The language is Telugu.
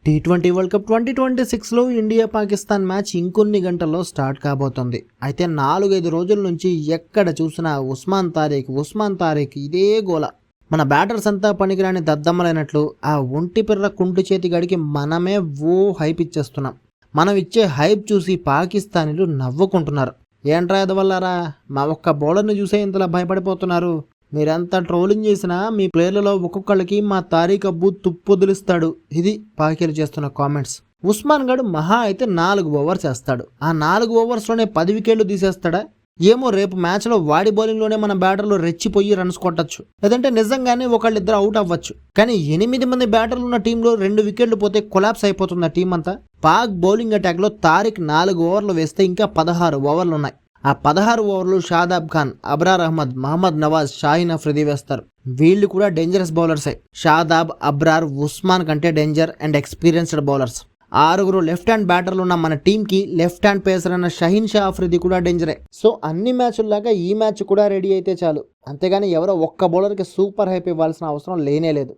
టీ20 వరల్డ్ కప్ 2026లో ఇండియా పాకిస్తాన్ మ్యాచ్ ఇంకొన్ని గంటల్లో స్టార్ట్ కాబోతుంది. అయితే 4-5 రోజుల నుంచి ఎక్కడ చూసినా ఉస్మాన్ తారీఖ్ ఇదే గోల. మన బ్యాటర్స్ అంతా పనికిరాని దద్దమ్మలైనట్లు ఆ ఒంటి పిర్ర కుంటు చేతి గడికి మనమే హైప్ ఇచ్చేస్తున్నాం. మనం ఇచ్చే హైప్ చూసి పాకిస్తానీలు నవ్వుకుంటున్నారు. ఏంట్రా ఎదవల్లారా, మా ఒక్క బౌలర్ని చూసే ఇంతలా భయపడిపోతున్నారు. మీరంతా ట్రోలింగ్ చేసినా మీ ప్లేయర్లలో ఒక్కొక్కళ్ళకి మా తారీఖ్ అబ్బు తుప్పొదిలిస్తాడు. ఇది పాకిలు చేస్తున్న కామెంట్స్. ఉస్మాన్ గడు మహా అయితే 4 ఓవర్స్ వేస్తాడు. ఆ 4 ఓవర్స్లోనే 10 వికెట్లు తీసేస్తాడా? ఏమో, రేపు మ్యాచ్లో వాడి బౌలింగ్లోనే మన బ్యాటర్లు రెచ్చిపోయి రన్స్ కొట్టచ్చు, లేదంటే నిజంగానే ఒకళ్ళిద్దరు అవుట్ అవ్వచ్చు. కానీ 8 మంది బ్యాటర్లు ఉన్న టీంలో 2 వికెట్లు పోతే కొలాప్స్ అయిపోతుంది ఆ టీం అంతా. పాక్ బౌలింగ్ అటాక్లో తారిక్ 4 ఓవర్లు వేస్తే ఇంకా 16 ఓవర్లు ఉన్నాయి. ఆ 16 ఓవర్లు షాదాబ్ ఖాన్, అబ్రార్ అహ్మద్, మహమ్మద్ నవాజ్, షాహీన్ అఫ్రిది వేస్తారు. వీళ్ళు కూడా డేంజరస్ బౌలర్సే. షాదాబ్, అబ్రార్ ఉస్మాన్ కంటే danger and experienced bowlers. 6 left hand బ్యాటర్లు ఉన్న మన టీంకి లెఫ్ట్ హ్యాండ్ పేసర్ అన్న షహీన్ షా అఫ్రిది కూడా డేంజరే. సో అన్ని మ్యాచ్ల్లాగా ఈ మ్యాచ్ కూడా రెడీ అయితే చాలు. అంతేగాని ఎవరో ఒక్క బౌలర్కి సూపర్ హైప్ ఇవ్వాల్సిన అవసరం లేనే లేదు.